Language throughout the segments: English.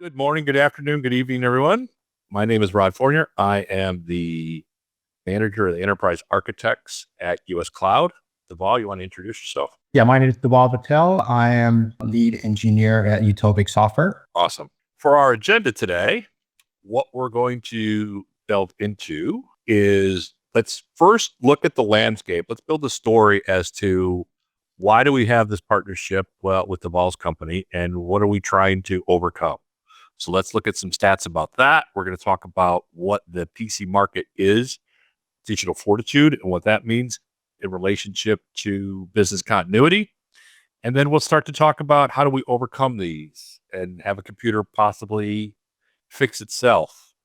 Good morning, good afternoon, good evening, everyone. My name is Rod Fournier. I am the manager of the enterprise architects at US Cloud. Deval, you want to introduce yourself? Yeah, my name is Deval Patel. I am lead engineer at Utopic Software. Awesome. For our agenda today, what we're going to delve into is let's first look at the landscape. Let's build a story as to why do we have this partnership with Deval's company and what are we trying to overcome? So let's look at some stats about that. We're going to talk about what the PC market is, digital fortitude, and what that means in relationship to business continuity. And then we'll start to talk about how do we overcome these and have a computer possibly fix itself.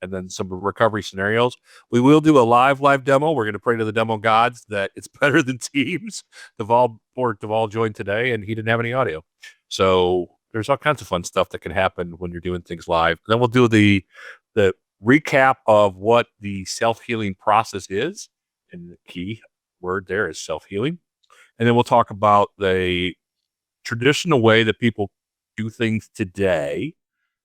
And then some recovery scenarios. We will do a live demo. We're going to pray to the demo gods that it's better than Teams. Deval joined today and he didn't have any audio. So there's all kinds of fun stuff that can happen when you're doing things live. Then we'll do the recap of what the self-healing process is. And the key word there is self-healing. And then we'll talk about the traditional way that people do things today,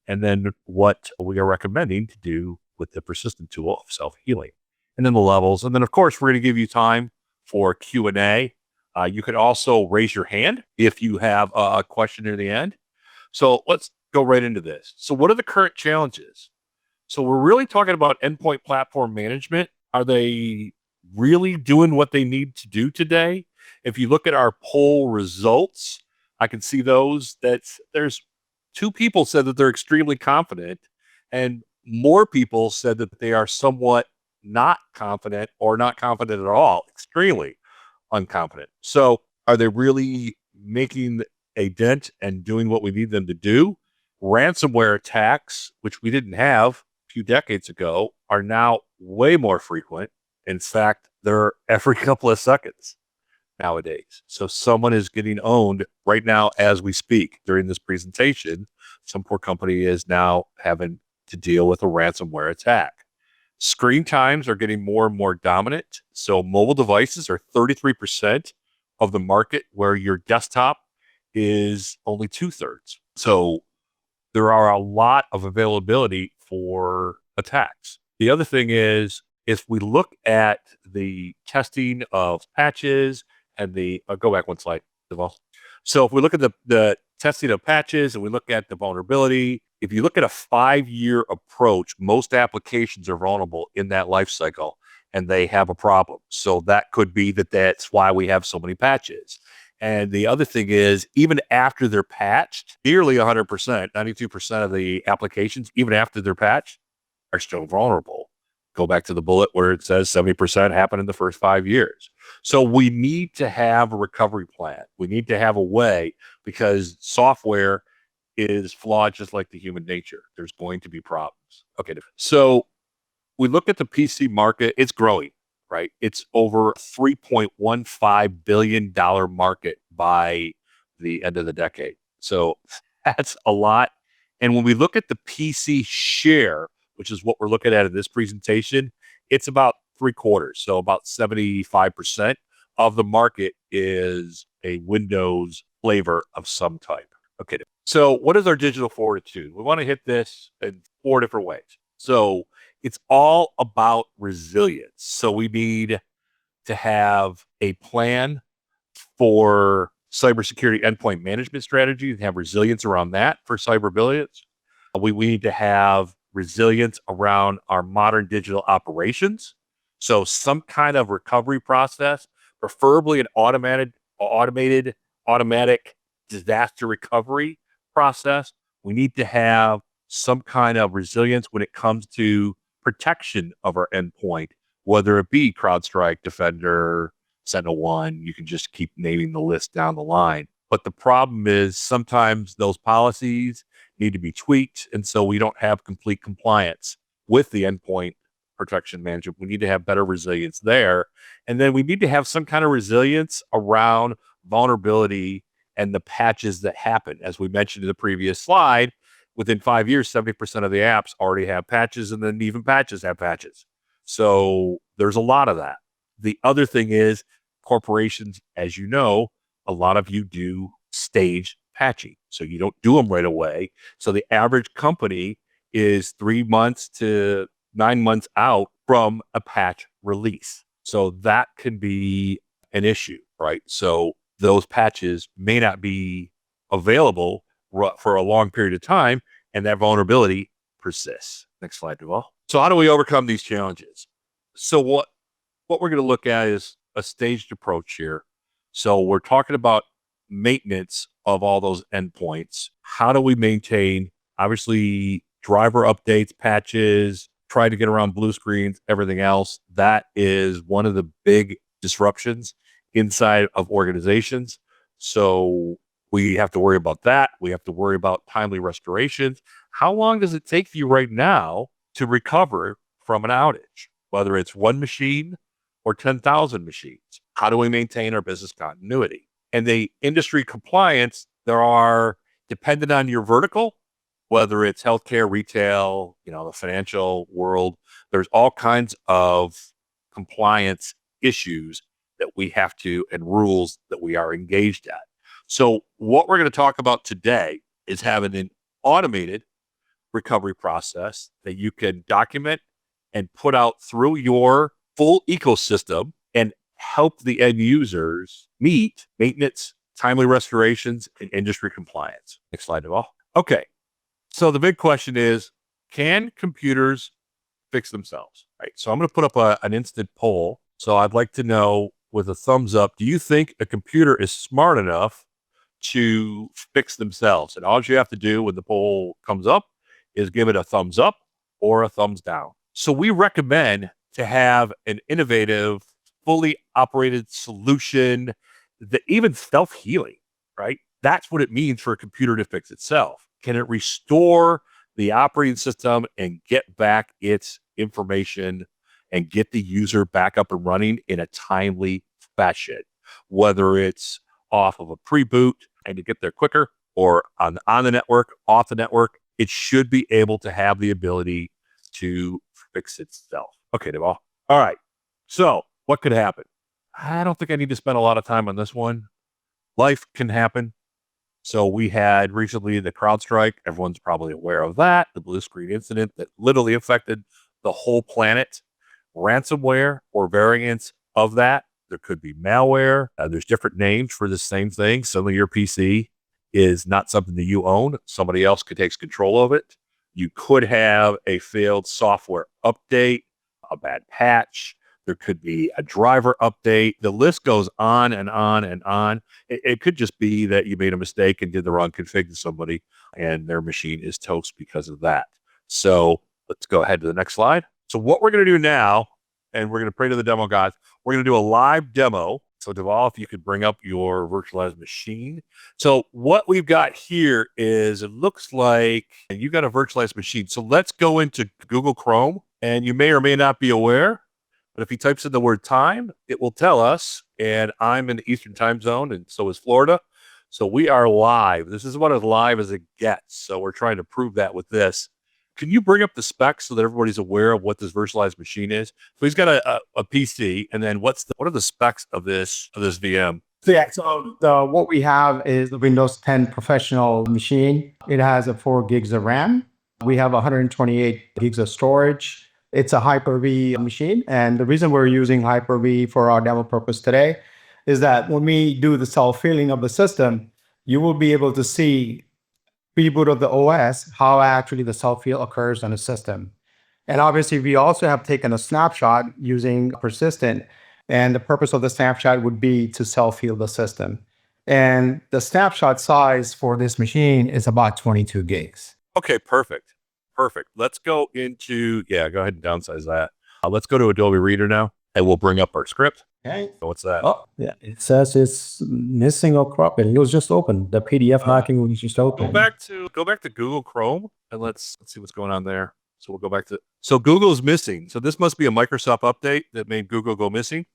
and then what we are recommending to do with the persistent tool of self-healing. And then the levels. And then, of course, we're going to give you time for Q&A. You could also raise your hand if you have a question near the end. So let's go right into this. So what are the current challenges? So we're really talking about endpoint platform management. Are they really doing what they need to do today? If you look at our poll results, I can see those that there's 2 people said that they're extremely confident, and more people said that they are somewhat not confident or not confident at all, extremely unconfident. So are they really making a dent and doing what we need them to do? Ransomware attacks, which we didn't have a few decades ago, are now way more frequent. In fact, they're every couple of seconds nowadays. So someone is getting owned right now as we speak. During this presentation, some poor company is now having to deal with a ransomware attack. Screen times are getting more and more dominant. So mobile devices are 33% of the market, where your desktop is only 2/3. So there are a lot of availability for attacks. The other thing is, if we look at the testing of patches and go back one slide, Deval. So if we look at the testing of patches and we look at the vulnerability, if you look at a 5-year approach, most applications are vulnerable in that life cycle and they have a problem. So that could be that's why we have so many patches. And the other thing is, even after they're patched, nearly 100%, 92% of the applications, even after they're patched, are still vulnerable. Go back to the bullet where it says 70% happen in the first 5 years. So we need to have a recovery plan. We need to have a way, because software is flawed just like the human nature. There's going to be problems. Okay, so we look at the PC market, it's growing, right? It's over $3.15 billion market by the end of the decade. So that's a lot. And when we look at the PC share, which is what we're looking at in this presentation, it's about 3/4. So about 75% of the market is a Windows flavor of some type. Okay. So what is our digital fortitude? We want to hit this in 4 different ways. So it's all about resilience. So we need to have a plan for cybersecurity endpoint management strategy and have resilience around that for cyber resilience. We need to have resilience around our modern digital operations. So some kind of recovery process, preferably an automatic disaster recovery process. We need to have some kind of resilience when it comes to protection of our endpoint, whether it be CrowdStrike, Defender, SentinelOne. You can just keep naming the list down the line. But the problem is sometimes those policies need to be tweaked, and so we don't have complete compliance with the endpoint protection management. We need to have better resilience there. And then we need to have some kind of resilience around vulnerability and the patches that happen. As we mentioned in the previous slide, within 5 years, 70% of the apps already have patches, and then even patches have patches. So there's a lot of that. The other thing is corporations, as you know, a lot of you do stage patchy. So you don't do them right away. So the average company is 3 months to 9 months out from a patch release. So that can be an issue, right? So those patches may not be available for a long period of time, and that vulnerability persists. Next slide, Deval. So how do we overcome these challenges? So what we're going to look at is a staged approach here. So we're talking about maintenance of all those endpoints. How do we maintain, obviously, driver updates, patches, try to get around blue screens, everything else? That is one of the big disruptions inside of organizations. So we have to worry about that. We have to worry about timely restorations. How long does it take you right now to recover from an outage, whether it's one machine or 10,000 machines? How do we maintain our business continuity? And the industry compliance, there are, dependent on your vertical, whether it's healthcare, retail, the financial world, there's all kinds of compliance issues that we have to, and rules that we are engaged at. So what we're going to talk about today is having an automated recovery process that you can document and put out through your full ecosystem and help the end users meet maintenance, timely restorations, and industry compliance. Next slide, Deval. Okay. So the big question is, can computers fix themselves? Right. So I'm going to put up an instant poll. So I'd like to know, with a thumbs up, do you think a computer is smart enough to fix themselves? And all you have to do when the poll comes up is give it a thumbs up or a thumbs down. So we recommend to have an innovative, fully operated solution that even self-healing, right? That's what it means for a computer to fix itself. Can it restore the operating system and get back its information and get the user back up and running in a timely fashion, whether it's off of a pre-boot and to get there quicker, or on the network, off the network? It should be able to have the ability to fix itself. Okay, Deval. All right. So what could happen? I don't think I need to spend a lot of time on this one. Life can happen. So we had recently the CrowdStrike. Everyone's probably aware of that, the blue screen incident that literally affected the whole planet. Ransomware or variants of that. There could be malware. There's different names for the same thing. Some of your PC is not something that you own. Somebody else could take control of it. You could have a failed software update, a bad patch. There could be a driver update. The list goes on and on and on. It could just be that you made a mistake and did the wrong config to somebody, and their machine is toast because of that. So let's go ahead to the next slide. So what we're going to do now, and we're going to pray to the demo gods, we're going to do a live demo. So Deval, if you could bring up your virtualized machine. So what we've got here is, it looks like you got a virtualized machine. So let's go into Google Chrome, and you may or may not be aware, but if he types in the word time, it will tell us, and I'm in the Eastern time zone, and so is Florida. So we are live. This is about as live as it gets. So we're trying to prove that with this. Can you bring up the specs so that everybody's aware of what this virtualized machine is? So he's got a PC, and then what are the specs of this VM? So what we have is the Windows 10 professional machine. It has a 4 gigs of RAM. We have 128 gigs of storage. It's a Hyper-V machine. And the reason we're using Hyper-V for our demo purpose today is that when we do the self-healing of the system, you will be able to see reboot of the OS, how actually the self-heal occurs on the system. And obviously, we also have taken a snapshot using persistent, and the purpose of the snapshot would be to self-heal the system. And the snapshot size for this machine is about 22 gigs. Okay, perfect. Let's go into, go ahead and downsize that. Let's go to Adobe Reader now, and we'll bring up our script. Okay. So what's that? Oh, yeah. It says it's missing or cropped. It was just open. The PDF marking was just open. Go back to Google Chrome, and let's see what's going on there. So we'll go back to, so Google's missing. So this must be a Microsoft update that made Google go missing,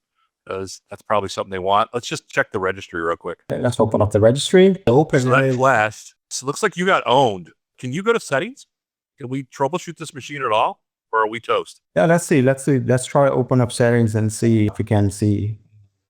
because that's probably something they want. Let's just check the registry real quick. Okay, let's open up the registry. Open that last. So it looks like you got owned. Can you go to settings? Can we troubleshoot this machine at all, or are we toast? Yeah, let's see. Let's try to open up settings and see if we can see.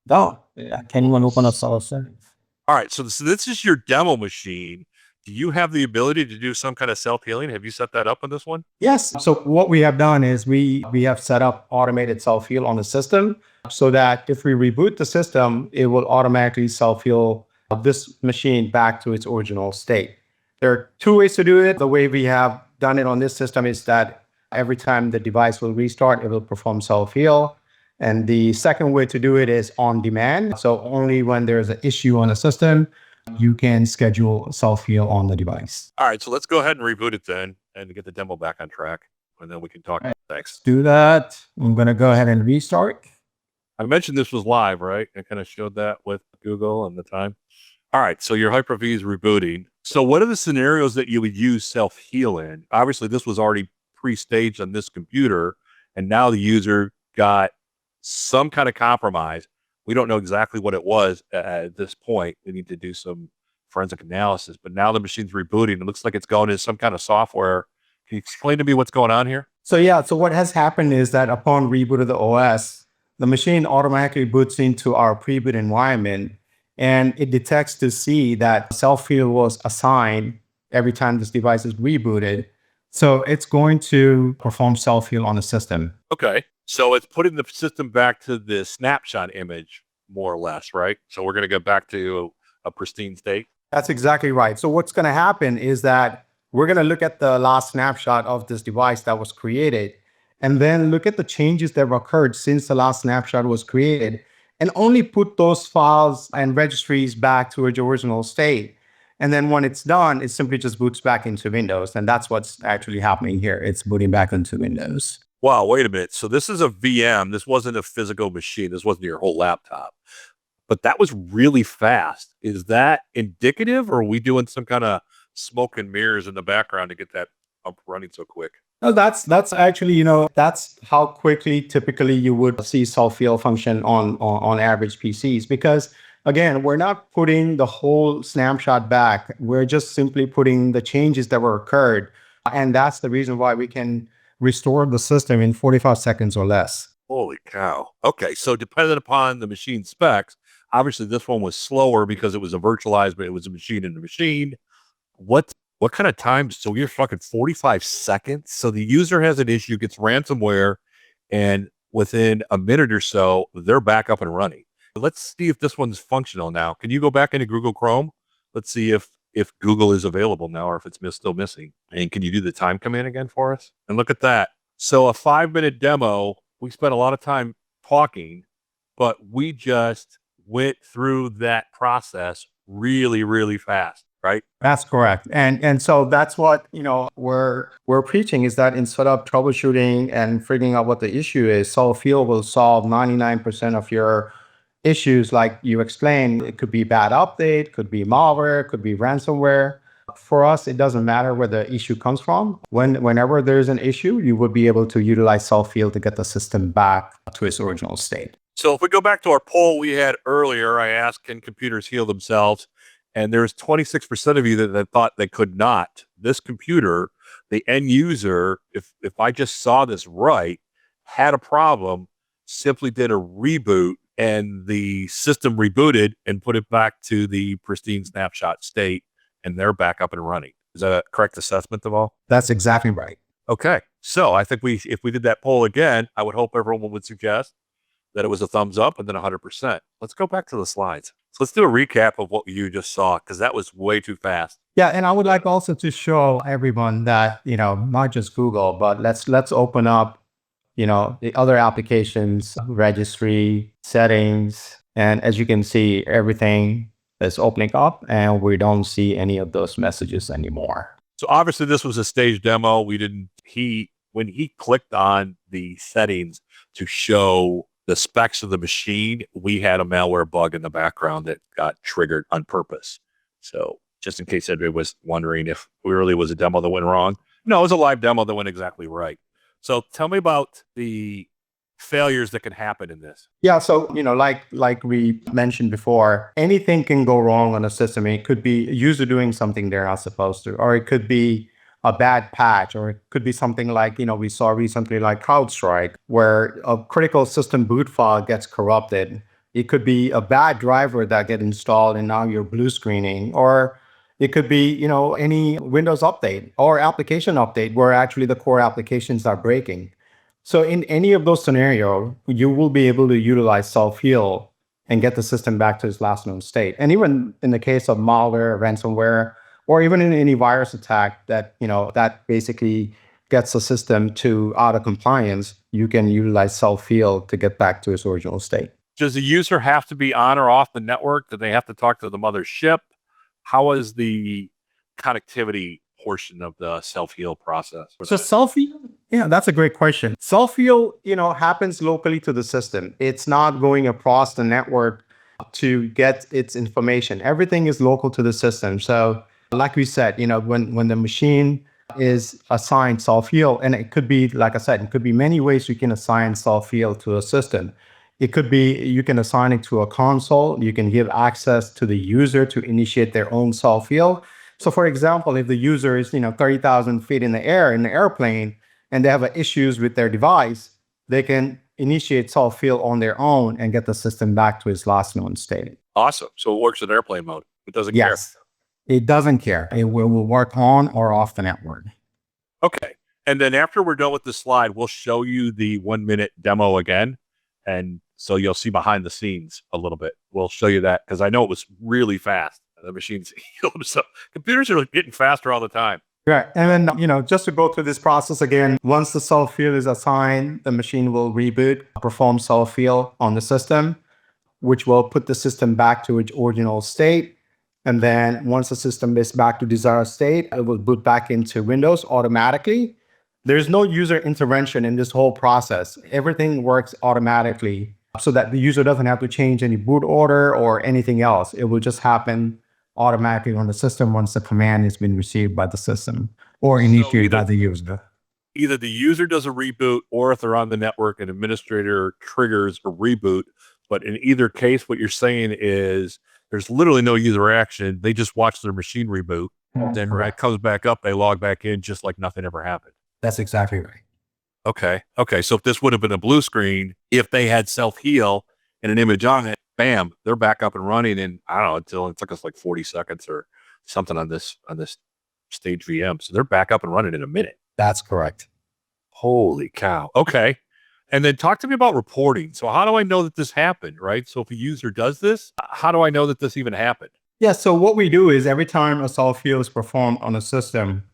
Oh, yeah. Can anyone open up all settings? All right. So this is your demo machine. Do you have the ability to do some kind of self-healing? Have you set that up on this one? Yes. So what we have done is we have set up automated self-heal on the system so that if we reboot the system, it will automatically self-heal this machine back to its original state. There are two ways to do it. The way we have done it on this system is that every time the device will restart, it will perform self-heal. And the second way to do it is on demand. So only when there's an issue on the system, you can schedule self-heal on the device. All right. So let's go ahead and reboot it then and get the demo back on track. And then we can talk. Thanks. Do that. I'm going to go ahead and restart. I mentioned this was live, right? I kind of showed that with Google and the time. All right. So your Hyper-V is rebooting. So what are the scenarios that you would use self-heal in? Obviously, this was already pre-staged on this computer, and now the user got some kind of compromise. We don't know exactly what it was at this point. We need to do some forensic analysis, but now the machine's rebooting. It looks like it's going into some kind of software. Can you explain to me what's going on here? So what has happened is that upon reboot of the OS, the machine automatically boots into our pre-boot environment, and it detects to see that self-heal was assigned every time this device is rebooted. So it's going to perform self-heal on the system. Okay. So it's putting the system back to the snapshot image, more or less, right? So we're going to go back to a pristine state. That's exactly right. So what's going to happen is that we're going to look at the last snapshot of this device that was created, and then look at the changes that have occurred since the last snapshot was created, and only put those files and registries back to its original state. And then when it's done, it simply just boots back into Windows. And that's what's actually happening here. It's booting back into Windows. Wow, wait a minute. So this is a VM. This wasn't a physical machine. This wasn't your whole laptop. But that was really fast. Is that indicative, or are we doing some kind of smoke and mirrors in the background to get that up running so quick? No, that's actually, that's how quickly typically you would see self-heal function on average PCs. Because again, we're not putting the whole snapshot back. We're just simply putting the changes that were occurred. And that's the reason why we can restore the system in 45 seconds or less. Holy cow. Okay, so depending upon the machine specs, obviously this one was slower because it was a virtualized, but it was a machine in a machine. What kind of time? So you're fucking 45 seconds. So the user has an issue, gets ransomware, and within a minute or so, they're back up and running. Let's see if this one's functional now. Can you go back into Google Chrome? Let's see if Google is available now, or if it's still missing. And can you do the time command again for us? And look at that. So a 5-minute demo, we spent a lot of time talking, but we just went through that process really, really fast, right? That's correct. And so that's what, we're preaching, is that instead of troubleshooting and figuring out what the issue is, self-heal will solve 99% of your issues. Like you explained, it could be bad update, could be malware, could be ransomware. For us, it doesn't matter where the issue comes from. Whenever there's an issue, you would be able to utilize self-heal to get the system back to its original state. So if we go back to our poll we had earlier, I asked, can computers heal themselves? And there's 26% of you that thought they could not. This computer, the end user, if I just saw this right, had a problem, simply did a reboot, and the system rebooted and put it back to the pristine snapshot state, and they're back up and running. Is that a correct assessment of all? That's exactly right. Okay. So I think if we did that poll again, I would hope everyone would suggest that it was a thumbs up and then 100%. Let's go back to the slides. So let's do a recap of what you just saw, because that was way too fast. Yeah, and I would like also to show everyone that, not just Google, but let's open up, the other applications, registry, settings. And as you can see, everything is opening up and we don't see any of those messages anymore. So obviously this was a staged demo. When he clicked on the settings to show the specs of the machine, we had a malware bug in the background that got triggered on purpose. So just in case anybody was wondering if it really was a demo that went wrong. No, it was a live demo that went exactly right. So tell me about the failures that can happen in this. Yeah, so like we mentioned before, anything can go wrong on a system. It could be a user doing something they're not supposed to, or it could be a bad patch, or it could be something like, we saw recently like CrowdStrike, where a critical system boot file gets corrupted It could be a bad driver that get installed and now you're blue screening, or it could be, any Windows update or application update where actually the core applications are breaking. So in any of those scenarios, you will be able to utilize self-heal and get the system back to its last known state. And even in the case of malware, ransomware, or even in any virus attack that, that basically gets the system to out of compliance, you can utilize self-heal to get back to its original state. Does the user have to be on or off the network? Do they have to talk to the mothership? How is the connectivity portion of the self-heal process? So self-heal, yeah, that's a great question. Self-heal, happens locally to the system. It's not going across the network to get its information. Everything is local to the system. So like we said, when the machine is assigned self-heal, and it could be, like I said, it could be many ways you can assign self-heal to a system. It could be you can assign it to a console. You can give access to the user to initiate their own self-heal. So for example, if the user is 30,000 feet in the air in the airplane and they have issues with their device, they can initiate self-heal on their own and get the system back to its last known state. Awesome. So it works in airplane mode. It doesn't care. Yes, it doesn't care. It will work on or off the network. Okay. And then after we're done with the slide, we'll show you the 1-minute demo again. And so you'll see behind the scenes a little bit. We'll show you that because I know it was really fast. The machines healed. So computers are getting faster all the time. Right. And then, just to go through this process again, once the self-heal is assigned, the machine will reboot, perform self-heal on the system, which will put the system back to its original state. And then once the system is back to desired state, it will boot back into Windows automatically. There's no user intervention in this whole process. Everything works automatically so that the user doesn't have to change any boot order or anything else. It will just happen automatically on the system once the command has been received by the system or initiated by the user. Either the user does a reboot, or if they're on the network, an administrator triggers a reboot. But in either case, what you're saying is there's literally no user action. They just watch their machine reboot. Then it comes back up, they log back in just like nothing ever happened. That's exactly right. Okay. So if this would have been a blue screen, if they had self-heal and an image on it, bam, they're back up and running. And I don't know, until it took us like 40 seconds or something on this stage VM. So they're back up and running in a minute. That's correct. Holy cow. Okay. And then talk to me about reporting. So how do I know that this happened, right? So if a user does this, how do I know that this even happened? Yeah, so what we do is every time a self-heal is performed on a system,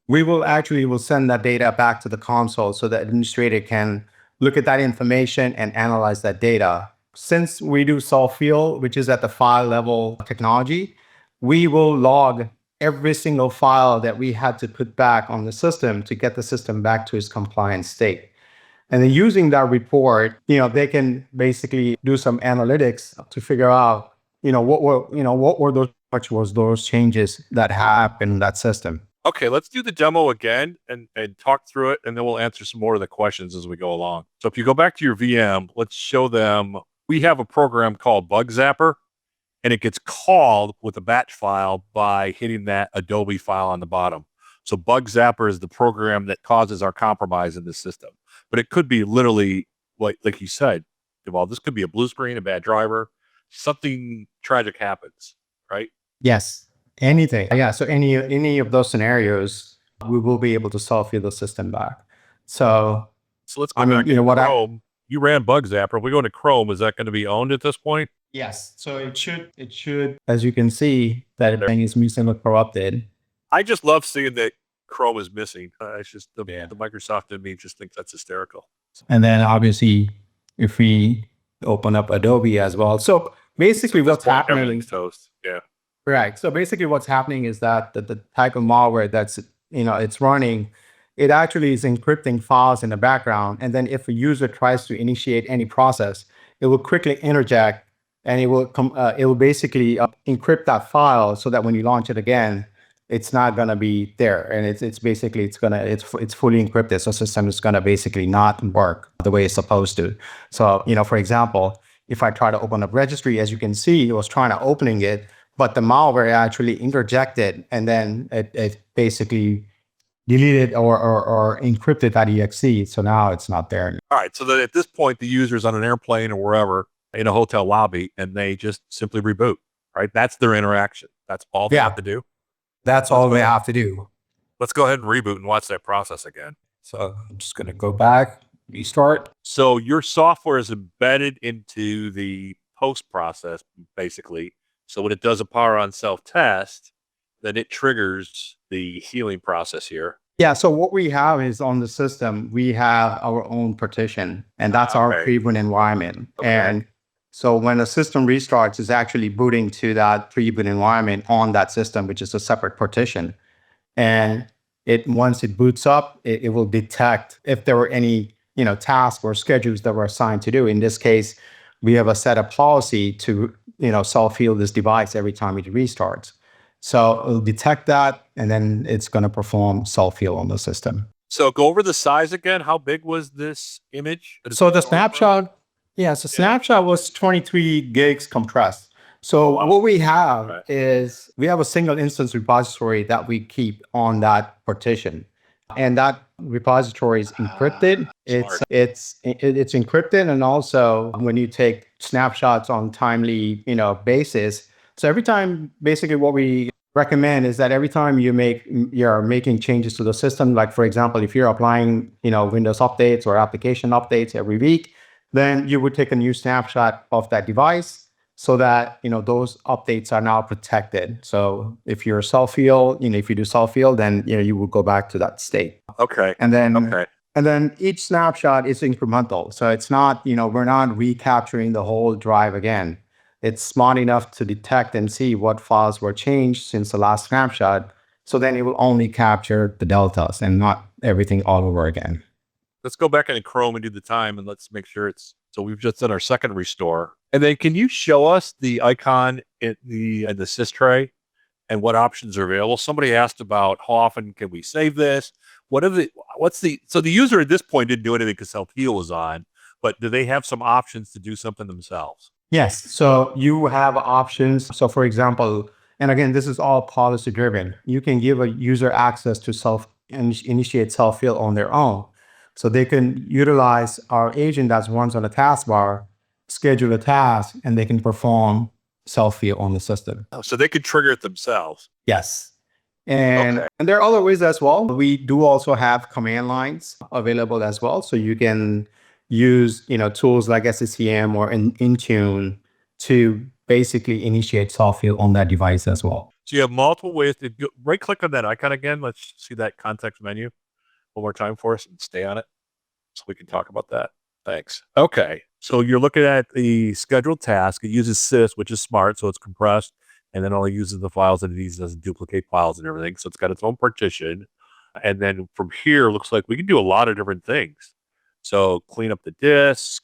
we will send that data back to the console so the administrator can look at that information and analyze that data. Since we do self-heal, which is at the file level technology, we will log every single file that we had to put back on the system to get the system back to its compliant state. And then using that report, they can basically do some analytics to figure out, what were those changes that happened in that system. Okay, let's do the demo again and talk through it, and then we'll answer some more of the questions as we go along. So if you go back to your VM, let's show them, we have a program called Bug Zapper, and it gets called with a batch file by hitting that Adobe file on the bottom. So Bug Zapper is the program that causes our compromise in the system. But it could be literally, like you said, Deval, this could be a blue screen, a bad driver, something tragic happens, right? Yes, anything. Yeah, so any of those scenarios, we will be able to self-heal the system back. So let's go back to Chrome. You ran Bug Zapper. If we go into Chrome, is that going to be owned at this point? Yes. So it should, as you can see, that everything is missing or corrupted. I just love seeing that Chrome is missing. It's just the Microsoft in me just thinks that's hysterical. And then obviously, if we open up Adobe as well. So basically what's happening is toast. Yeah. Right. So basically what's happening is that the type of malware that's, it's running, it actually is encrypting files in the background. And then if a user tries to initiate any process, it will quickly interject and it will basically encrypt that file so that when you launch it again, it's not going to be there. And it's basically, it's fully encrypted. So the system is going to basically not work the way it's supposed to. So, for example, if I try to open up registry, as you can see, it was trying to opening it, but the malware actually interjected and then it basically deleted or encrypted that exe. So now it's not there. All right. So that at this point, the user's on an airplane or wherever, in a hotel lobby and they just simply reboot, right? That's their interaction. That's all they have to do. That's all we have to do. Let's go ahead and reboot and watch that process again. So I'm just going to go back, restart. So your software is embedded into the post process, basically. So when it does a power on self-test, then it triggers the healing process here. Yeah, so what we have is on the system, we have our own partition, and that's our Okay. pre-boot environment. Okay. And so when the system restarts, it's actually booting to that pre-boot environment on that system, which is a separate partition. And once it boots up, it will detect if there were any tasks or schedules that were assigned to do. In this case, we have a set of policy to self-heal this device every time it restarts. So it'll detect that, and then it's going to perform self-heal on the system. So go over the size again. How big was this image? So the snapshot, snapshot was 23 gigs compressed. So what we have is we have a single instance repository that we keep on that partition, and that repository is encrypted. It's encrypted, and also when you take snapshots on timely basis. So every time, basically, what we recommend is that every time you're making changes to the system, like for example, if you're applying Windows updates or application updates every week, then you would take a new snapshot of that device so that those updates are now protected. So if you're self-heal, if you do self-heal, then you will go back to that state. Okay. And then each snapshot is incremental. So it's not we're not recapturing the whole drive again. It's smart enough to detect and see what files were changed since the last snapshot. So then it will only capture the deltas and not everything all over again. Let's go back into Chrome and do the time, and let's make sure so we've just done our second restore. And then can you show us the icon in the sys tray and what options are available? Somebody asked about how often can we save this? So the user at this point didn't do anything because self-heal was on, but do they have some options to do something themselves? Yes. So you have options. So for example, and again, this is all policy driven. You can give a user access to initiate self-heal on their own. So they can utilize our agent that runs on the taskbar, schedule a task, and they can perform self-heal on the system. So they could trigger it themselves. Yes. And there are other ways as well. We do also have command lines available as well. So you can use tools like SCCM or Intune to basically initiate self-heal on that device as well. So you have multiple ways to right click on that icon again. Let's see that context menu one more time for us and stay on it so we can talk about that. Thanks. Okay. So you're looking at the scheduled task. It uses sys, which is smart. So it's compressed and then only uses the files that it needs, doesn't duplicate files and everything. So it's got its own partition. And then from here, looks like we can do a lot of different things. So clean up the disk,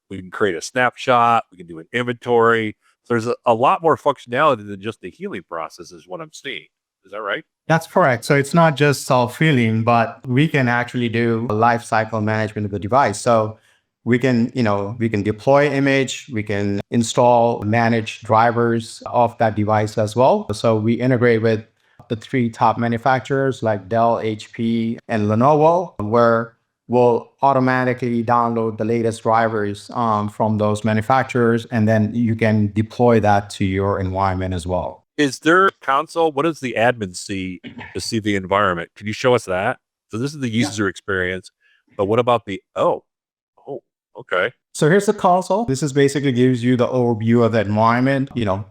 we can create a snapshot, we can do an inventory. So there's a lot more functionality than just the healing process is what I'm seeing. Is that right? That's correct. So it's not just self-healing, but we can actually do a life cycle management of the device. So we can deploy image, we can install, manage drivers of that device as well. So we integrate with the 3 top manufacturers like Dell, HP, and Lenovo, where we'll automatically download the latest drivers from those manufacturers, and then you can deploy that to your environment as well. Is there a console? What does the admin see to see the environment? Can you show us that? So this is the user experience, but what about okay. So here's the console. This is basically gives you the overview of the environment,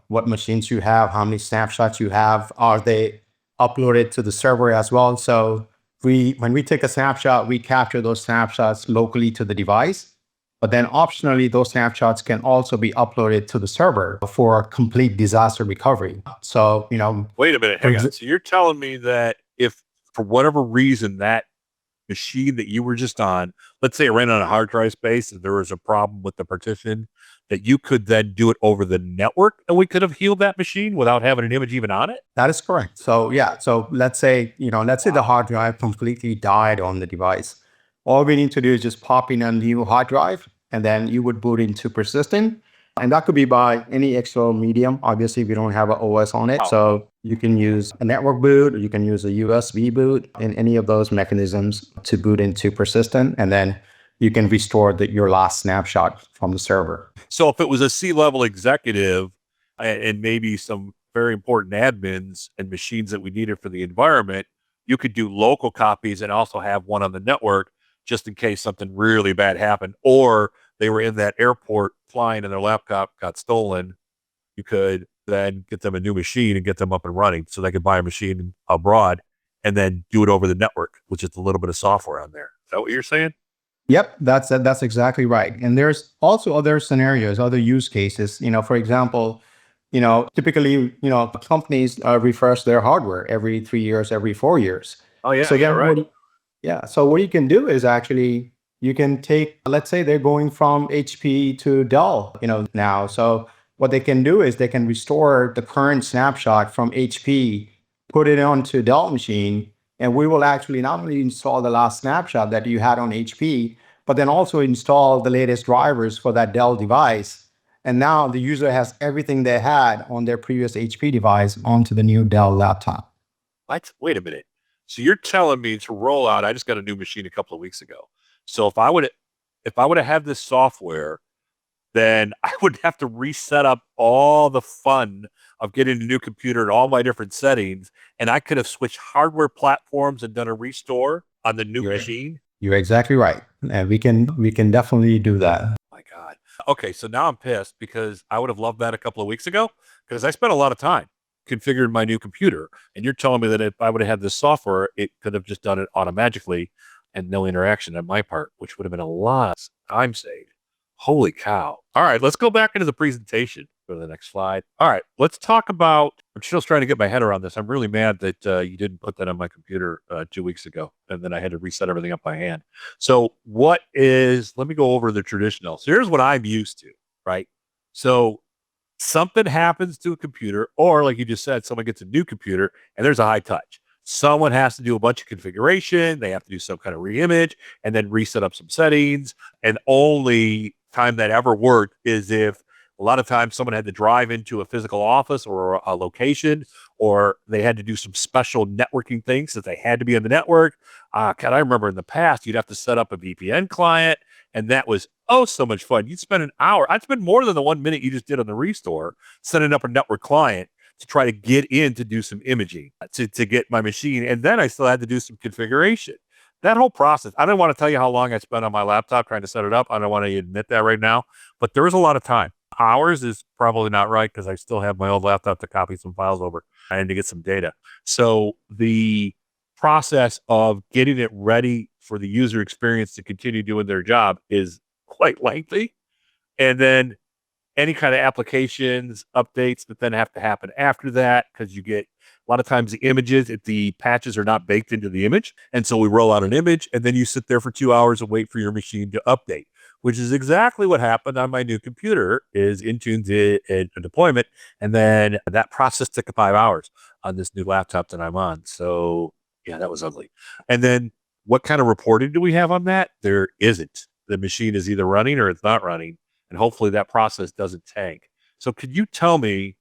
what machines you have, how many snapshots you have, are they uploaded to the server as well. So when we take a snapshot, we capture those snapshots locally to the device, but then optionally, those snapshots can also be uploaded to the server for complete disaster recovery. So, wait a minute, hang on. So you're telling me that if for whatever reason that machine that you were just on, let's say it ran on a hard drive space and there was a problem with the partition, that you could then do it over the network and we could have healed that machine without having an image even on it? That is correct. So yeah, so let's say the hard drive completely died on the device. All we need to do is just pop in a new hard drive, and then you would boot into persistent. And that could be by any external medium. Obviously, we don't have an OS on it. So you can use a network boot, or you can use a USB boot, in any of those mechanisms to boot into persistent. And then you can restore your last snapshot from the server. So if it was a C-level executive and maybe some very important admins and machines that we needed for the environment, you could do local copies and also have one on the network just in case something really bad happened, or they were in that airport flying and their laptop got stolen. You could then get them a new machine and get them up and running so they could buy a machine abroad and then do it over the network, which is a little bit of software on there. Is that what you're saying? Yep, that's exactly right. And there's also other scenarios, other use cases. For example, typically, companies refresh their hardware every 3 years, every 4 years. Oh, yeah. So Yeah, then right. so what you can do is actually you can take, let's say they're going from HP to Dell, now. So what they can do is they can restore the current snapshot from HP, put it onto Dell machine, and we will actually not only install the last snapshot that you had on HP, but then also install the latest drivers for that Dell device. And now the user has everything they had on their previous HP device onto the new Dell laptop. What? Wait a minute. So you're telling me to roll out, I just got a new machine a couple of weeks ago. So if I would have had this software, then I would have to reset up all the fun of getting a new computer and all my different settings. And I could have switched hardware platforms and done a restore on the new machine. You're exactly right. And we can definitely do that. My God. Okay, so now I'm pissed because I would have loved that a couple of weeks ago because I spent a lot of time configuring my new computer. And you're telling me that if I would have had this software, it could have just done it automatically and no interaction on my part, which would have been a lot of time saved. Holy cow. All right, let's go back into the presentation for the next slide. All right, let's talk about, I'm still trying to get my head around this. I'm really mad that you didn't put that on my computer 2 weeks ago, and then I had to reset everything up by hand. So let me go over the traditional. So here's what I'm used to, right? So something happens to a computer, or like you just said, someone gets a new computer and there's a high touch. Someone has to do a bunch of configuration. They have to do some kind of reimage and then reset up some settings. And only time that ever worked is if a lot of times someone had to drive into a physical office or a location, or they had to do some special networking things that they had to be on the network. God, I remember in the past, you'd have to set up a VPN client, and that was so much fun. You'd spend an hour. I'd spend more than the 1 minute you just did on the restore setting up a network client to try to get in to do some imaging to get my machine. And then I still had to do some configuration. That whole process, I don't want to tell you how long I spent on my laptop trying to set it up. I don't want to admit that right now, but there was a lot of time. Hours is probably not right because I still have my old laptop to copy some files over and to get some data. So the process of getting it ready for the user experience to continue doing their job is quite lengthy. And then any kind of applications, updates that then have to happen after that, because you get a lot of times the images, if the patches are not baked into the image. And so we roll out an image and then you sit there for 2 hours and wait for your machine to update, which is exactly what happened on my new computer. Is Intune did a deployment, and then that process took 5 hours on this new laptop that I'm on. So yeah, that was ugly. And then what kind of reporting do we have on that? There isn't. The machine is either running or it's not running. And hopefully that process doesn't tank. So could you tell me,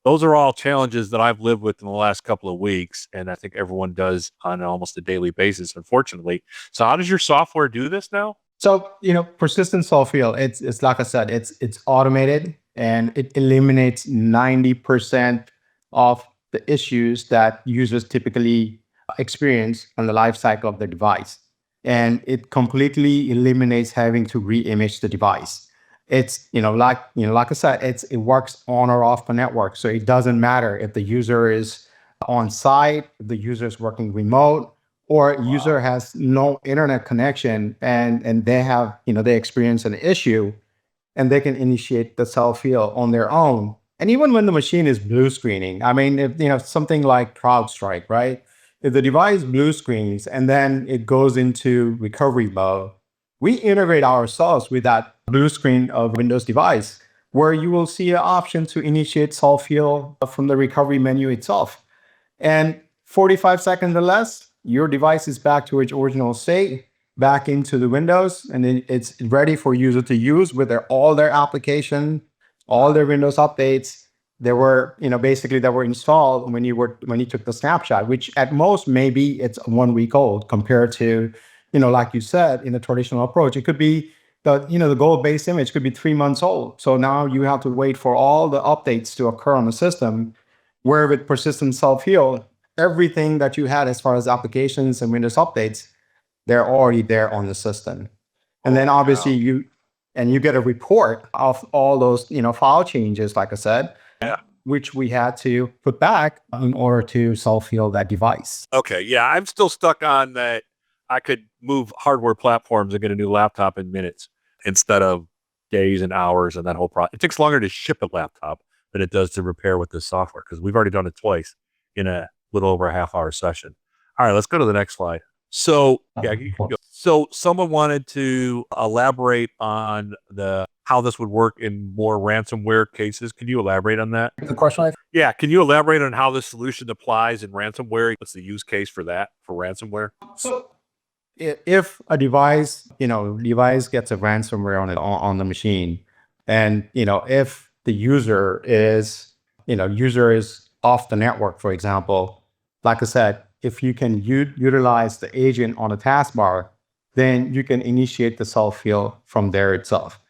those are all challenges that I've lived with in the last couple of weeks, and I think everyone does on almost a daily basis, unfortunately. So how does your software do this now? So, persistent self-heal, it's like I said, it's automated and it eliminates 90% of the issues that users typically experience on the life cycle of the device. And it completely eliminates having to re-image the device. It's, like I said, it works on or off the network. So it doesn't matter if the user is on site, if the user is working remote, or user has no internet connection and they have, they experience an issue, and they can initiate the self-heal on their own. And even when the machine is blue screening, I mean, if something like CrowdStrike, right? If the device blue screens and then it goes into recovery mode, we integrate ourselves with that blue screen of Windows device, where you will see an option to initiate self-heal from the recovery menu itself. And 45 seconds or less, your device is back to its original state, back into the Windows, and it's ready for user to use with all their application, all their Windows updates. There were, basically that were installed when you took the snapshot, which at most maybe it's 1 week old compared to, like you said, in a traditional approach, it could be the goal-based image could be 3 months old. So now you have to wait for all the updates to occur on the system, where with persistent self-heal, everything that you had as far as applications and Windows updates, they're already there on the system. And then obviously you get a report of all those, file changes, like I said, which we had to put back in order to self-heal that device. Okay, yeah, I'm still stuck on that. I could move hardware platforms and get a new laptop in minutes instead of days and hours and that whole process. It takes longer to ship a laptop than it does to repair with this software because we've already done it twice in a little over a half-hour session. All right, let's go to the next slide. So, yeah, you can go. So someone wanted to elaborate on how this would work in more ransomware cases. Can you elaborate on that? The question, Yeah, can you elaborate on how this solution applies in ransomware? What's the use case for that, for ransomware? So if a device gets a ransomware on the machine, and if the user is off the network, for example, like I said, if you can utilize the agent on a taskbar, then you can initiate the self-heal from there itself.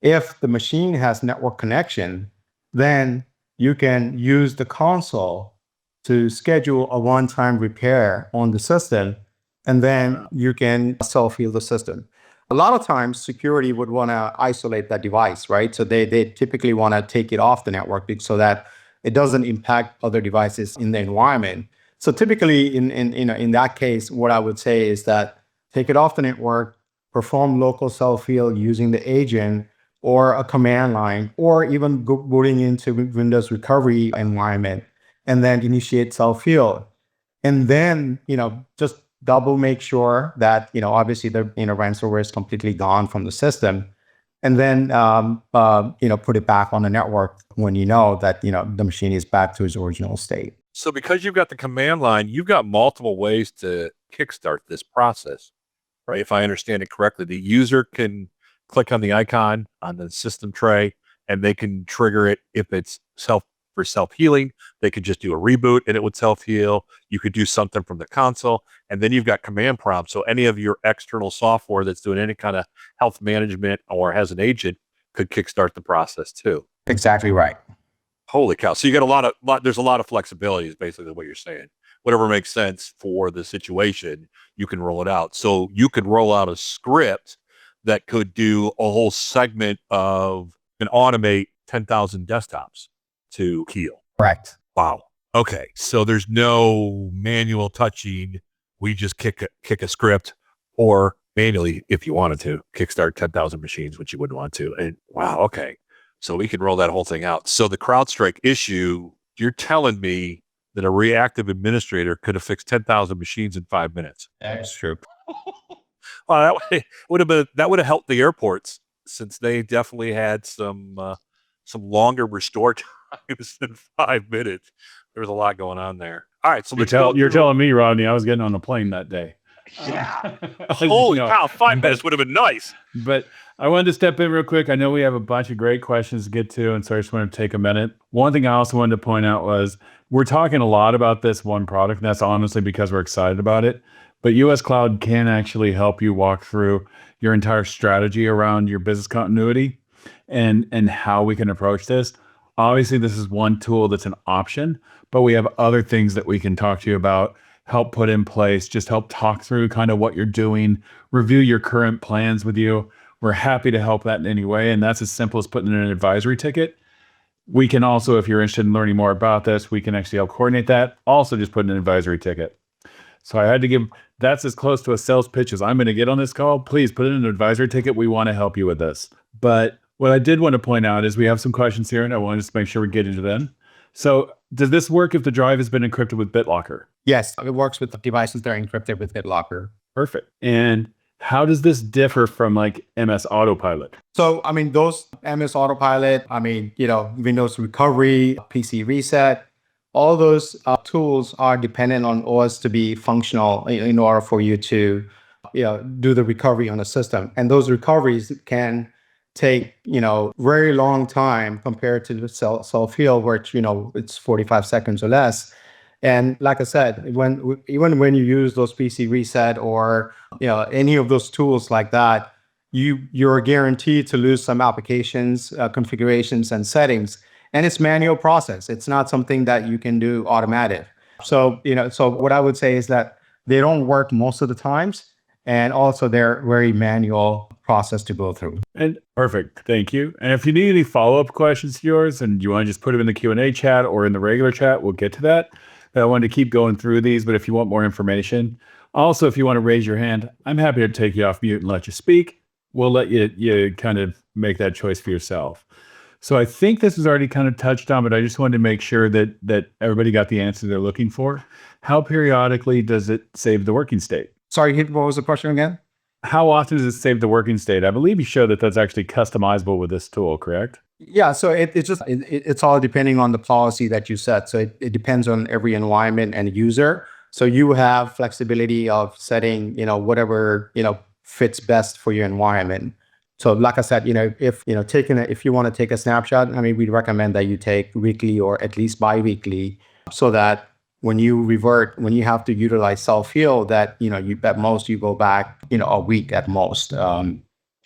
If the machine has network connection, then you can use the console to schedule a one-time repair on the system, and then you can self-heal the system. A lot of times, security would want to isolate that device, right? So they typically want to take it off the network so that it doesn't impact other devices in the environment. So typically, in that case, what I would say is that take it off the network, perform local self-heal using the agent or a command line, or even booting into Windows recovery environment, and then initiate self-heal. And then, just double make sure that, obviously the, ransomware is completely gone from the system. And then, put it back on the network when you know that, the machine is back to its original state. So because you've got the command line, you've got multiple ways to kickstart this process, right? If I understand it correctly, the user can click on the icon on the system tray and they can trigger it if it's for self-healing. They could just do a reboot and it would self-heal. You could do something from the console, and then you've got command prompts. So any of your external software that's doing any kind of health management or has an agent could kickstart the process too. Exactly right. Holy cow. So you got there's a lot of flexibility is basically what you're saying. Whatever makes sense for the situation, you can roll it out. So you could roll out a script that could do a whole segment of and automate 10,000 desktops to heal. Correct. Wow. Okay. So there's no manual touching. We just kick a script, or manually, if you wanted to, kickstart 10,000 machines, which you wouldn't want to. And wow. Okay. So we can roll that whole thing out. So the CrowdStrike issue, you're telling me that a reactive administrator could have fixed 10,000 machines in 5 minutes. That's true. Well, that would have helped the airports, since they definitely had some longer restore times than 5 minutes. There was a lot going on there. All right, so You're telling me, Rodney, I was getting on a plane that day. Yeah. Holy cow, 5 minutes would have been nice. But I wanted to step in real quick. I know we have a bunch of great questions to get to, and so I just want to take a minute. One thing I also wanted to point out was we're talking a lot about this one product, and that's honestly because we're excited about it. But US Cloud can actually help you walk through your entire strategy around your business continuity and how we can approach this. Obviously, this is one tool that's an option, but we have other things that we can talk to you about, help put in place, just help talk through kind of what you're doing, review your current plans with you. We're happy to help that in any way, and that's as simple as putting in an advisory ticket. We can also, if you're interested in learning more about this, we can actually help coordinate that. Also, just put in an advisory ticket. So I had to give, that's as close to a sales pitch as I'm going to get on this call. Please put in an advisory ticket. We want to help you with this. But what I did want to point out is we have some questions here, and I want to just make sure we get into them. So does this work if the drive has been encrypted with BitLocker? Yes, it works with the devices that are encrypted with BitLocker. Perfect. And how does this differ from like MS Autopilot? So, I mean, those MS Autopilot, Windows Recovery, PC Reset, all those tools are dependent on OS to be functional in order for you to do the recovery on the system. And those recoveries can take, very long time compared to the self-heal, where it's 45 seconds or less. And like I said, even when you use those PC reset or any of those tools like that, you're guaranteed to lose some applications, configurations, and settings. And it's manual process. It's not something that you can do automatic. So so what I would say is that they don't work most of the times, and also they're very manual process to go through. And perfect. Thank you. And if you need any follow-up questions to yours and you want to just put them in the Q&A chat or in the regular chat, we'll get to that. I wanted to keep going through these, but if you want more information, also, if you want to raise your hand, I'm happy to take you off mute and let you speak. We'll let you kind of make that choice for yourself. So I think this was already kind of touched on, but I just wanted to make sure that everybody got the answer they're looking for. How periodically does it save the working state? Sorry, what was the question again? How often does it save the working state? I believe you showed that that's actually customizable with this tool, correct? Yeah, so it's all depending on the policy that you set. So it depends on every environment and user. So you have flexibility of setting, whatever, fits best for your environment. So like I said, if you want to take a snapshot, I mean, we'd recommend that you take weekly or at least bi-weekly, so that when you have to utilize self-heal, that at most you go back, a week at most, and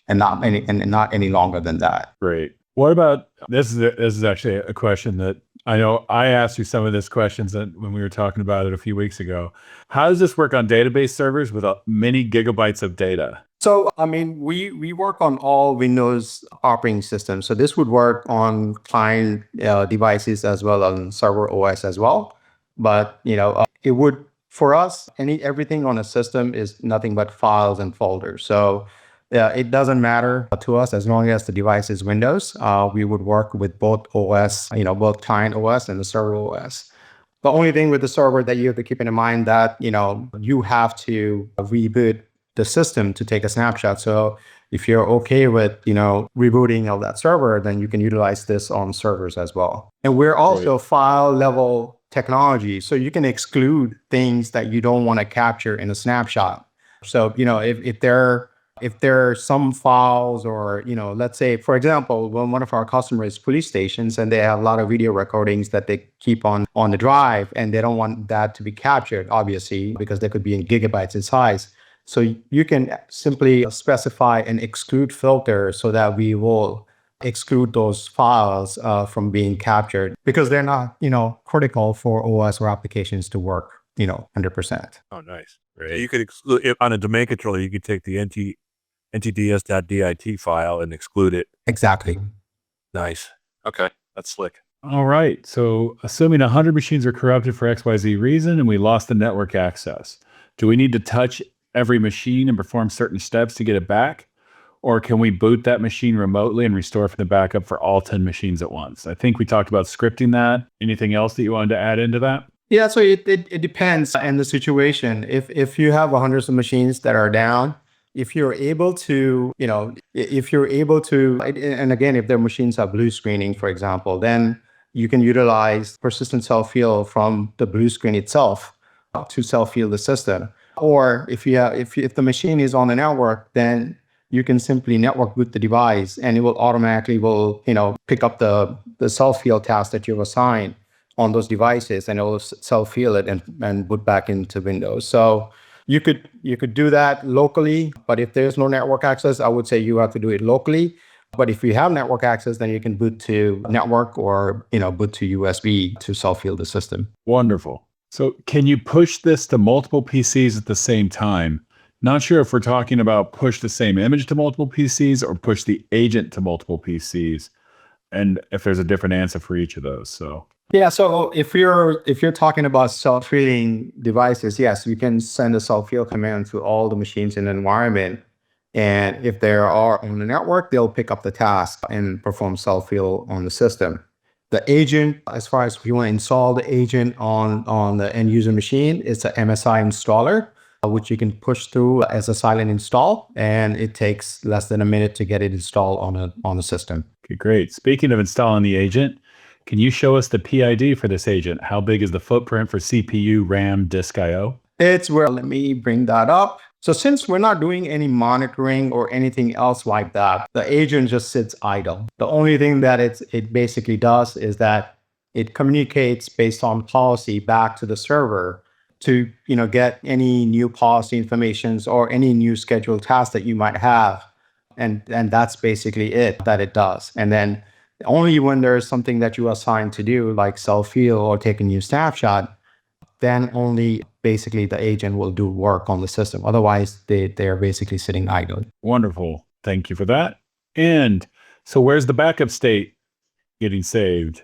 not any longer than that. Great. What about this is actually a question that I know I asked you some of these questions when we were talking about it a few weeks ago. How does this work on database servers with many gigabytes of data? So, I mean, we work on all Windows operating systems. So this would work on client devices as well as on server OS as well. But, it would, for us, everything on a system is nothing but files and folders. So it doesn't matter to us as long as the device is Windows. We would work with both OS, both client OS and the server OS. The only thing with the server that you have to keep in mind that, you have to reboot the system to take a snapshot. So if you're okay with, rebooting of that server, then you can utilize this on servers as well. And we're also file level technology. So you can exclude things that you don't want to capture in a snapshot. So, if there are some files or, let's say, for example, when one of our customers is police stations and they have a lot of video recordings that they keep on the drive, and they don't want that to be captured, obviously, because they could be in gigabytes in size. So you can simply specify an exclude filter so that we will exclude those files from being captured, because they're not, critical for OS or applications to work, 100%. Oh, nice. Right. You could exclude on a domain controller. You could take the ntds.dit file and exclude it. Exactly. Nice. Okay, that's slick. All right. So assuming 100 machines are corrupted for XYZ reason and we lost the network access, do we need to touch every machine and perform certain steps to get it back? Or can we boot that machine remotely and restore from the backup for all 10 machines at once? I think we talked about scripting that. Anything else that you wanted to add into that? Yeah, so it depends on the situation. If you have hundreds of machines that are down, if you're able to, and again, if their machines have blue screening, for example, then you can utilize persistent self-heal from the blue screen itself to self-heal the system. Or if the machine is on the network, then you can simply network boot the device, and it will automatically pick up the self-heal task that you've assigned on those devices, and it will self-heal it and boot back into Windows. So you could do that locally, but if there's no network access, I would say you have to do it locally. But if you have network access, then you can boot to network or boot to USB to self-heal the system. Wonderful. So can you push this to multiple PCs at the same time? Not sure if we're talking about push the same image to multiple PCs or push the agent to multiple PCs, and if there's a different answer for each of those. So yeah, so if you're talking about self-healing devices, yes, we can send a self-heal command to all the machines in the environment. And if they are on the network, they'll pick up the task and perform self-heal on the system. The agent, as far as if you want to install the agent on the end user machine, it's a MSI installer, which you can push through as a silent install, and it takes less than a minute to get it installed on the system. Okay, great. Speaking of installing the agent, can you show us the PID for this agent? How big is the footprint for CPU, RAM, disk I/O? Let me bring that up. So since we're not doing any monitoring or anything else like that, the agent just sits idle. The only thing that it basically does is that it communicates based on policy back to the server to, get any new policy informations or any new scheduled tasks that you might have. And that's basically it that it does. And then only when there's something that you assign to do, like self-heal or take a new snapshot, then only basically the agent will do work on the system. Otherwise, they're basically sitting idle. Wonderful. Thank you for that. And so where's the backup state getting saved?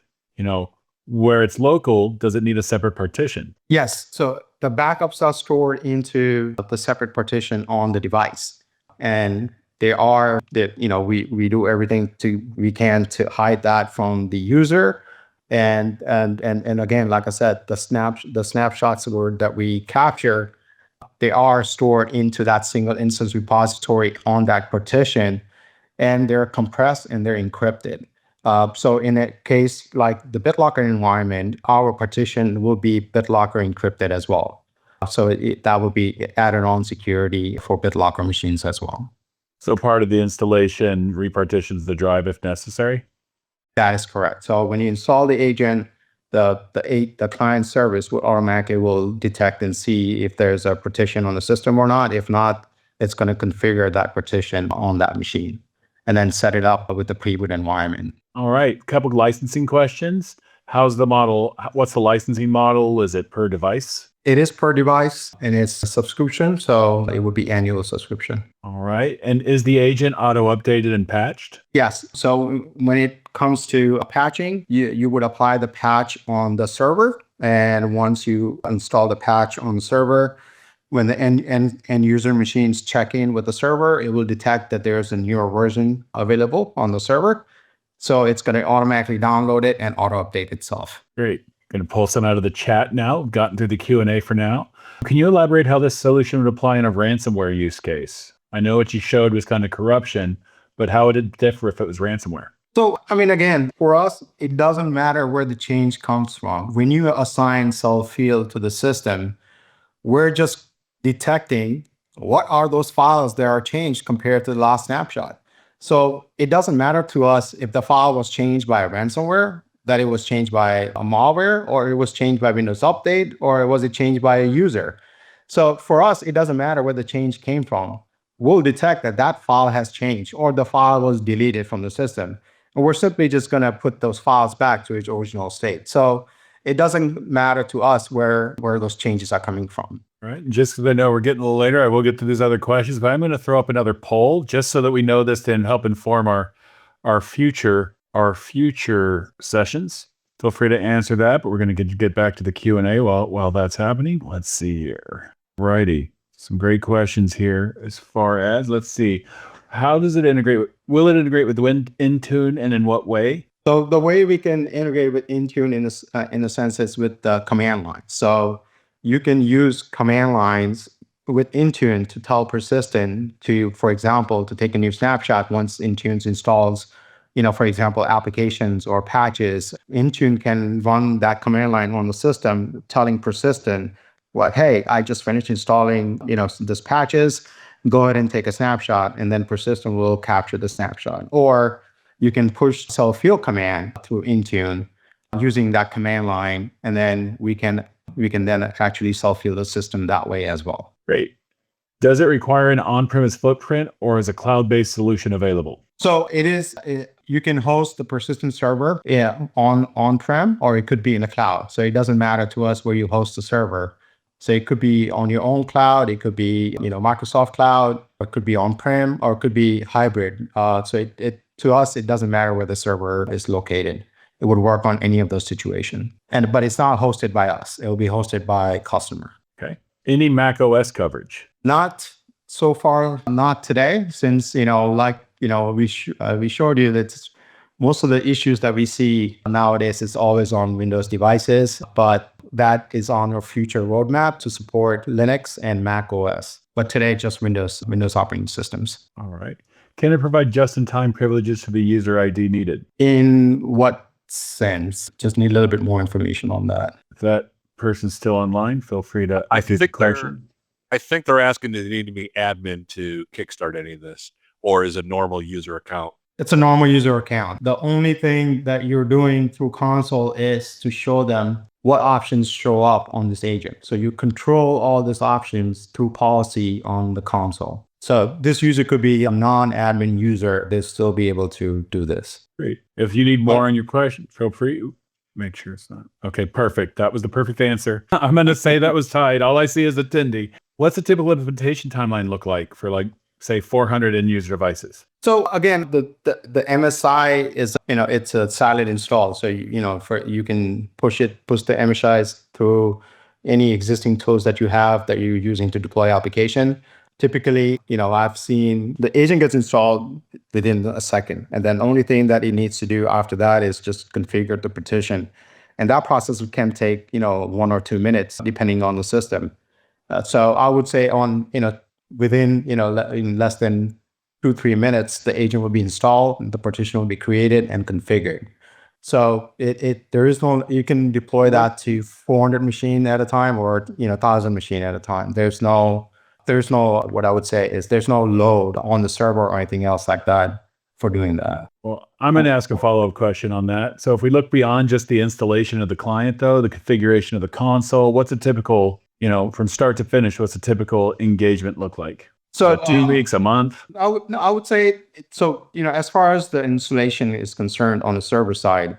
Where it's local, does it need a separate partition? Yes. So the backups are stored into the separate partition on the device. And we do everything we can to hide that from the user. And again, like I said, the snapshots that we capture, they are stored into that single instance repository on that partition, and they're compressed and they're encrypted. So in a case like the BitLocker environment, our partition will be BitLocker encrypted as well. So that will be added on security for BitLocker machines as well. So part of the installation repartitions the drive if necessary? That is correct. So when you install the agent, the client service will detect and see if there's a partition on the system or not. If not, it's going to configure that partition on that machine and then set it up with the pre-boot environment. All right. Couple licensing questions. How's the model? What's the licensing model? Is it per device? It is per device and it's a subscription. So it would be annual subscription. All right. And is the agent auto updated and patched? Yes. So when it comes to patching, you would apply the patch on the server. And once you install the patch on the server, when the end user machines check in with the server, it will detect that there's a newer version available on the server. So it's going to automatically download it and auto update itself. Great. Going to pull some out of the chat now. Gotten through the Q&A for now. Can you elaborate how this solution would apply in a ransomware use case? I know what you showed was kind of corruption, but how would it differ if it was ransomware? So, again, for us, it doesn't matter where the change comes from. When you assign self-heal to the system, we're just detecting what are those files that are changed compared to the last snapshot. So it doesn't matter to us if the file was changed by a ransomware, that it was changed by a malware, or it was changed by Windows Update, or was it changed by a user. So for us, it doesn't matter where the change came from. We'll detect that file has changed or the file was deleted from the system. And we're simply just going to put those files back to its original state. So it doesn't matter to us where those changes are coming from. All right. Just because I know we're getting a little later, I will get to these other questions, but I'm going to throw up another poll just so that we know this and help inform our future sessions. Feel free to answer that, but we're going to get back to the Q&A while that's happening. Let's see here. Righty. Some great questions here as far as, let's see. How does it integrate? Will it integrate with Intune, and in what way? So the way we can integrate with Intune in a sense is with the command line. So you can use command lines with Intune to tell Persistent to, for example, to take a new snapshot once Intune installs, for example, applications or patches. Intune can run that command line on the system, telling Persistent, hey, I just finished installing, this patches. Go ahead and take a snapshot, and then Persistent will capture the snapshot. Or you can push self-heal command through Intune using that command line, and then we can then actually self-heal the system that way as well. Great. Does it require an on-premise footprint, or is a cloud-based solution available? So it is. You can host the Persistent server on-prem, or it could be in the cloud. So it doesn't matter to us where you host the server. So it could be on your own cloud, it could be Microsoft cloud, or it could be on-prem, or it could be hybrid. So to us, it doesn't matter where the server is located. It would work on any of those situations. But it's not hosted by us. It will be hosted by customer. Okay. Any Mac OS coverage? Not so far, not today, since we showed you that most of the issues that we see nowadays is always on Windows devices, but that is on our future roadmap to support Linux and Mac OS. But today, just Windows operating systems. All right. Can it provide just-in-time privileges for the user ID needed? In what sense? Just need a little bit more information on that. If that person's still online, feel free to. I think they're asking, do they need to be admin to kickstart any of this, or is a normal user account It's a normal user account. The only thing that you're doing through console is to show them what options show up on this agent. So you control all these options through policy on the console. So this user could be a non-admin user. They'll still be able to do this. Great. If you need more on your question, feel free. Make sure it's not. Okay, perfect. That was the perfect answer. I'm going to say that was tight. All I see is attendee. What's a typical implementation timeline look like for like, say, 400 end user devices? So again, the MSI is, it's a silent install. So, you can push the MSIs through any existing tools that you have that you're using to deploy application. Typically, I've seen the agent gets installed within a second. And then the only thing that it needs to do after that is just configure the partition. And that process can take, 1 or 2 minutes, depending on the system. So I would say within, in less than 2-3 minutes, the agent will be installed, the partition will be created and configured. So there is no, you can deploy that to 400 machine at a time or 1,000 machine at a time. There's no, what I would say is there's no load on the server or anything else like that for doing that. Well, I'm going to ask a follow-up question on that. So if we look beyond just the installation of the client, though, the configuration of the console, what's a typical, from start to finish, what's a typical engagement look like? So 2 weeks, a month? I would say, so, as far as the installation is concerned on the server side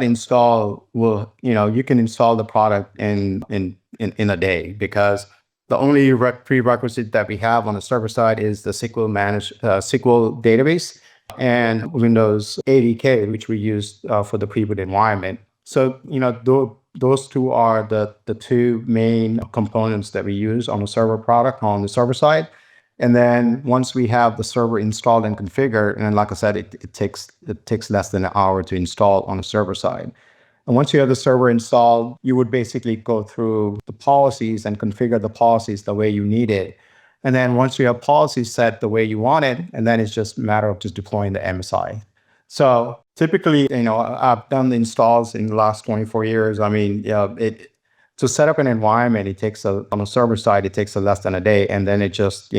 install will, you can install the product in a day, because the only prerequisite that we have on the server side is the SQL database and Windows 80K, which we use for the pre-boot environment. So, those two are the two main components that we use on the server product on the server side. And then once we have the server installed and configured, and like I said, it takes less than an hour to install on the server side. And once you have the server installed, you would basically go through the policies and configure the policies the way you need it. And then once you have policies set the way you want it, and then it's just a matter of just deploying the MSI. So typically, I've done the installs in the last 24 years. I mean, to set up an environment, it takes on the server side, it takes less than a day. And then it just,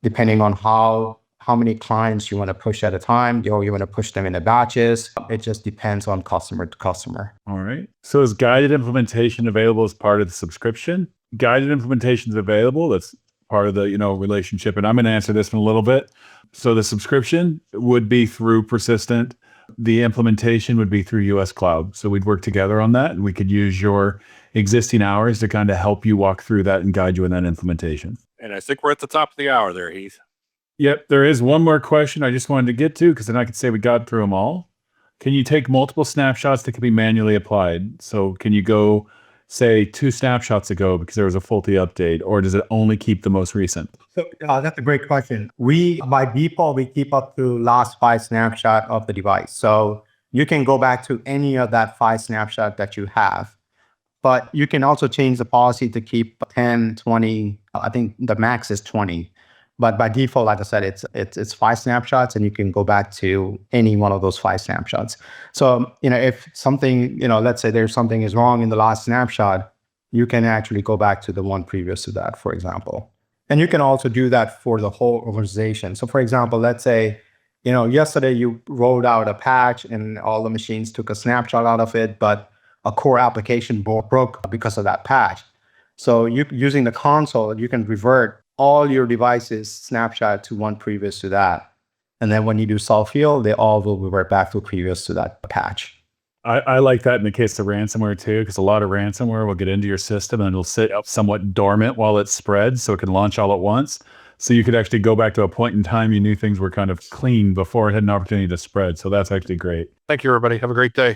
depending on how many clients you want to push at a time, or you want to push them in batches, it just depends on customer to customer. All right. So is guided implementation available as part of the subscription? Guided implementation is available. That's part of the, relationship. And I'm going to answer this in a little bit. So the subscription would be through Persistent. The implementation would be through US Cloud. So we'd work together on that, and we could use your existing hours to kind of help you walk through that and guide you in that implementation. And I think we're at the top of the hour there, Heath. Yep. There is one more question I just wanted to get to, because then I could say we got through them all. Can you take multiple snapshots that can be manually applied? So can you go, say, 2 snapshots ago because there was a faulty update, or does it only keep the most recent? So that's a great question. By default, we keep up to last 5 snapshot of the device. So you can go back to any of that 5 snapshot that you have. But you can also change the policy to keep 10, 20. I think the max is 20. But by default, like I said, it's 5 snapshots, and you can go back to any one of those 5 snapshots. So, if something, let's say there's something is wrong in the last snapshot, you can actually go back to the one previous to that, for example. And you can also do that for the whole organization. So for example, let's say, yesterday you rolled out a patch and all the machines took a snapshot out of it, but a core application broke because of that patch. So using the console, you can revert all your devices snapshot to one previous to that. And then when you do self-heal, they all will revert back to previous to that patch. I like that in the case of ransomware too, because a lot of ransomware will get into your system and it'll sit somewhat dormant while it spreads, so it can launch all at once. So you could actually go back to a point in time you knew things were kind of clean before it had an opportunity to spread. So that's actually great. Thank you, everybody. Have a great day.